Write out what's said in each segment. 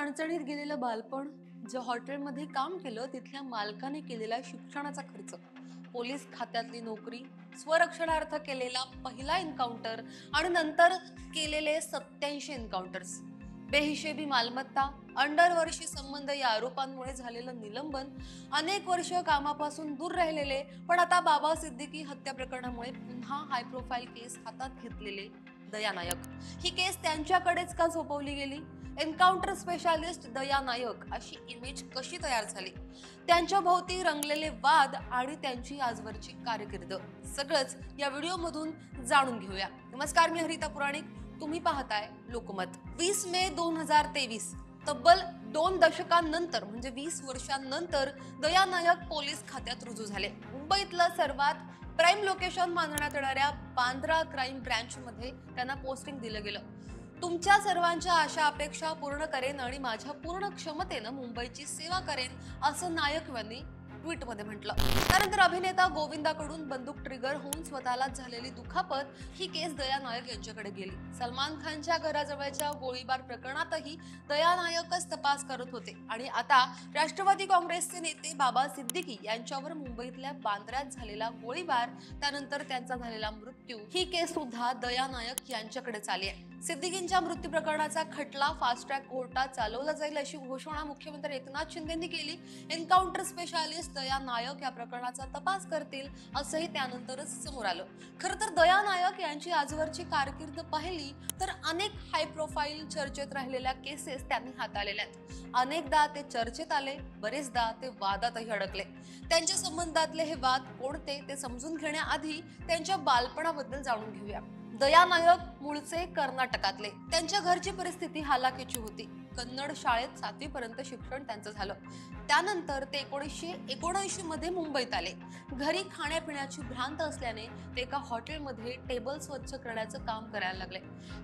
चणचणीत गेलेलं बालपण, ज्या हॉटेलमध्ये काम केलं तिथल्या मालकाने केलेला शिक्षणाचा खर्च, पोलीस खात्यातली नोकरी, स्वरक्षणार्थ केलेला पहिला एन्काउंटर आणि नंतर केलेले 87 एन्काउंटर्स, बेहिशेबी मालमत्ता, अंडरवर्शी संबंध या आरोपांमुळे झालेलं निलंबन, अनेक वर्ष कामापासून दूर राहिलेले पण आता बाबा सिद्दीकी हत्या प्रकरणामुळे पुन्हा हाय प्रोफाईल केस हातात घेतलेले दया नायक. ही केस त्यांच्याकडेच का सोपवली गेली? एन्काउंटर स्पेशालिस्ट दया नायक अशी इमेज कशी तयार झाली? त्यांच्या भोवती रंगलेले वाद आणि त्यांची आजवरची कारकीर्द सगळंच या व्हिडिओमधून जाणून घेऊया. नमस्कार, मी हरिता पुराणिक. तुम्ही पाहताय लोकमत. 20 मे 2023, तब्बल 2 दशकांनंतर म्हणजे 20 वर्षांनंतर दया नायक पोलीस खात्यात रुजू झाले. मुंबईतलं सर्वात प्राईम लोकेशन मानण्यात येणाऱ्या बांद्रा क्राईम ब्रँच मध्ये त्यांना पोस्टिंग दिलं गेलं. तुमच्या सर्वांच्या आशा अपेक्षा पूर्ण करेन आणि माझ्या पूर्ण क्षमतेनं मुंबईची सेवा करेन, असं नायक यांनी ट्विट मध्ये म्हटलं. त्यानंतर अभिनेता गोविंदाकडून बंदूक ट्रिगर होऊन स्वतःला झालेली दुखापत ही केस दया नायक यांच्याकडे गेली. सलमान खानच्या घराजवळच्या गोळीबार प्रकरणातही दया नायकच तपास करत होते आणि आता राष्ट्रवादी काँग्रेसचे नेते बाबा सिद्दीकी यांच्यावर मुंबईतल्या बांद्र्यात झालेला गोळीबार, त्यानंतर त्यांचा झालेला मृत्यू, ही केस सुद्धा दया नायक यांच्याकडेच आली आहे. सिद्दीकींच्या मृत्यू प्रकरणाचा खटला फास्ट ट्रॅक कोर्टात चालवला जाईल अशी घोषणा मुख्यमंत्री एकनाथ शिंदेंनी केली. एन्काउंटर स्पेशालिस्ट दया नायक या प्रकरणाचा तपास करतील असंही त्यानंतरच समोर आलं. खरं तर दया नायक यांची आजवरची कारकीर्द पाहिली तर अनेक हाय प्रोफाईल चर्चेत राहिलेल्या केसेस त्यांनी हाताळलेल्या आहेत. अनेकदा ते चर्चेत आले, बरेचदा ते वादातही अडकले. त्यांच्या संबंधातले हे वाद कोणते ते समजून घेण्याआधी त्यांच्या बालपणाबद्दल जाणून घेऊया. दया नायक मूळचे कर्नाटकातले. त्यांच्या घरची परिस्थिती हालाकीची होती. कन्नड शाळेत 7वी पर्यंत शिक्षण त्यांचं झालं. त्यानंतर ते 1979 मध्ये मुंबईत आले. घरी खाण्यापिण्याची भ्रांत असल्याने ते एका हॉटेलमध्ये टेबल स्वच्छ करण्याचं काम करायला लागले.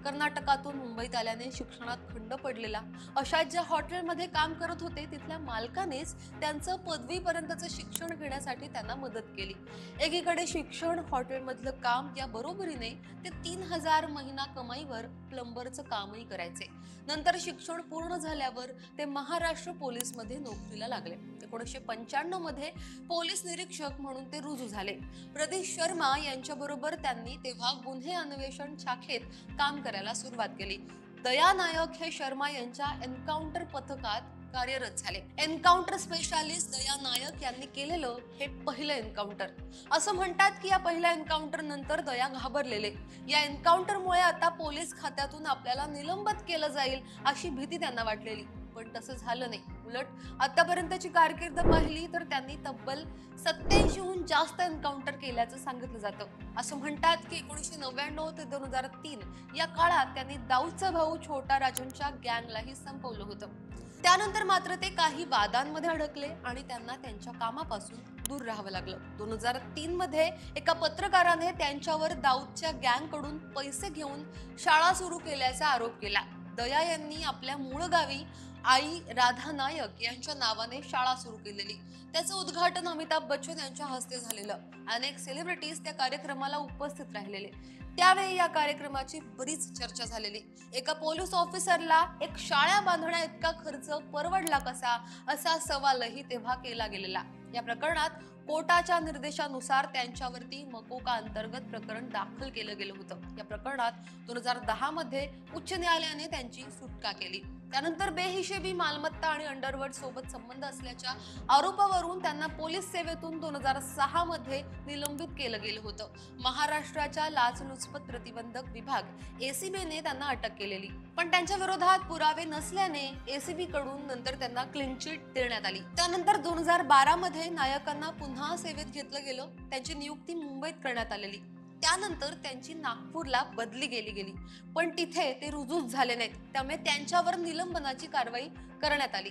कर्नाटकातून मुंबईत आल्याने शिक्षणात खंड पडलेला. अशा ज्या हॉटेलमध्ये काम करत होते तिथल्या मालकानेच त्यांचं पदवीपर्यंतचं शिक्षण घेण्यासाठी त्यांना मदत केली. एकीकडे शिक्षण, हॉटेलमधलं काम या बरोबरीने ते 3000 महिना कमाईवर प्लंबरचं कामही करायचे. नंतर शिक्षण पूर्ण झाल्यावर ते महाराष्ट्र पोलीस मध्ये नोकरीला लागले. 1995 मध्ये पोलीस निरीक्षक म्हणून ते रुजू झाले. प्रदीश शर्मा यांच्याबरोबर त्यांनी तेव्हा गुन्हे अन्वेषण शाखेत काम करायला सुरुवात केली. दया नायक हे शर्मा यांच्या एन्काउंटर पथकात कार्यरत झाले. एन्काउंटर स्पेशालिस्ट दया नायक यांनी केलेलं हे पहिलं एन्काउंटर. असं म्हणतात की या पहिल्या एन्काउंटर नंतर दया घाबरलेले. या एन्काउंटरमुळे आता पोलीस खात्यातून आपल्याला निलंबित केलं जाईल अशी भीती त्यांना वाटलेली, पण तसं झालं नाही. उलट आतापर्यंतची कारकीर्द पाहिली तर त्यांनी तब्बल 87हून जास्त एन्काउंटर केल्याचं सांगितलं जातं. असं म्हणतात की 1999 ते 2003 या काळात त्यांनी दाऊदचा भाऊ छोटा राजनच्या गँगलाही संपवलं होतं. त्यानंतर मात्र ते काही वादांमध्ये अडकले आणि त्यांना त्यांच्या कामापासून दूर राहावं लागलं. 2003 मध्ये एका पत्रकाराने त्यांच्यावर दाऊदच्या गँगकडून पैसे घेऊन शाळा सुरू केल्याचा आरोप केला. दया यांनी आपल्या मूळ गावी आई राधा नायक यांच्या नावाने शाळा सुरू केलेली. त्याचं उद्घाटन अमिताभ बच्चन यांच्या हस्ते झालेलं. अनेक सेलिब्रिटीज त्या कार्यक्रमाला उपस्थित राहिलेले. त्यावेळी या कार्यक्रमाची बरीच चर्चा झालेली. एका पोलीस ऑफिसरला एक शाळा बांधण्या इतका खर्च परवडला कसा, असा सवालही तेव्हा केला गेलेला. या प्रकरणात कोर्टाच्या निर्देशानुसार त्यांच्यावरती मकोका अंतर्गत प्रकरण दाखल केलं गेलं होतं. या प्रकरणात 2010 मध्ये उच्च न्यायालयाने त्यांची सुटका केली. त्यानंतर बेहिशेबी मालमत्ता आणि अंडरवर्ल्ड सोबत संबंध असल्याच्या आरोपावरून त्यांना पोलीस सेवेतून 2006 मध्ये निलंबित केलं गेलं होतं. महाराष्ट्राच्या लाचलुचपत प्रतिबंधक विभाग एसीबीने त्यांना अटक केलेली, पण त्यांच्या विरोधात पुरावे नसल्याने एसीबी कडून नंतर त्यांना क्लीन चिट देण्यात आली. त्यानंतर 2012 मध्ये नायकांना पुन्हा सेवेत घेतलं गेलं. त्यांची नियुक्ती मुंबईत करण्यात आलेली. त्यानंतर त्यांची नागपूरला बदली गेली, पण तिथे ते रुजूच झाले नाहीत. त्यामुळे त्यांच्यावर निलंबनाची कारवाई करण्यात आली.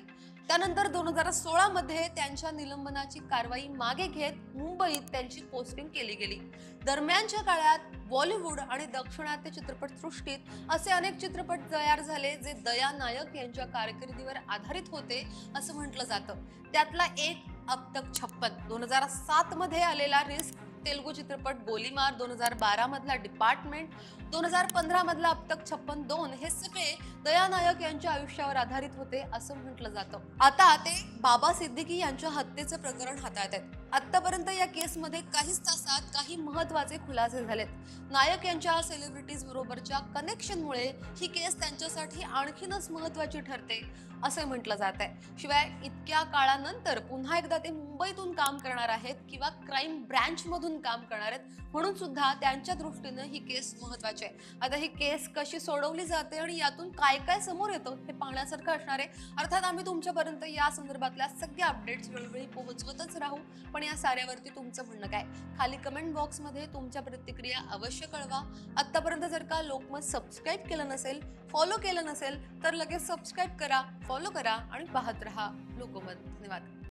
त्यानंतर 2016 मध्ये त्यांच्या निलंबनाची कारवाई मागे घेत मुंबईत त्यांची पोस्टिंग केली गेली. दरम्यानच्या काळात बॉलिवूड आणि दाक्षिणात्य चित्रपटसृष्टीत असे अनेक चित्रपट तयार झाले जे दया नायक यांच्या कारकिर्दीवर आधारित होते असं म्हटलं जातं. त्यातला एक अब तक 56 2007 मध्ये आलेला रिस्क तेलुगू चित्रपट गोलीमार 2012 मधला डिपार्टमेंट, 2015 मधला अब तक 56-2 हे सगळे दया नायक यांच्या आयुष्यावर आधारित होते असं म्हटलं जातं. आता ते बाबा सिद्दीकी यांच्या हत्येचं प्रकरण हाताळत आहेत. आतापर्यंत या केसमध्ये काहीच तासात काही महत्वाचे खुलासे झालेत. नायक यांच्या सेलिब्रिटीज बरोबरच्या कनेक्शनमुळे ही केस त्यांच्यासाठी आणखीनच महत्वाची ठरते असे म्हटलं जात आहे. शिवाय इतक्या काळानंतर पुन्हा एकदा ते मुंबईतून काम करणार आहेत किंवा क्राईम ब्रँच मधून काम करणार आहेत म्हणून सुद्धा त्यांच्या दृष्टीने ही केस महत्वाची आहे. आता ही केस कशी सोडवली जाते आणि यातून काय काय समोर येतं हे पाहण्यासारखं असणार आहे. अर्थात आम्ही तुमच्यापर्यंत या संदर्भातल्या सगळ्या अपडेट्स वेळोवेळी पोहोचवतच राहू. पण या साऱ्यावरती तुमचं म्हणणं काय? खाली कमेंट बॉक्स मध्ये तुमच्या प्रतिक्रिया अवश्य कळवा. आतापर्यंत जर का लोकमत सबस्क्राईब केलं नसेल, फॉलो केलं नसेल तर लगेच सबस्क्राईब करा, फॉलो करा आणि पाहत रहा लोकमत. धन्यवाद.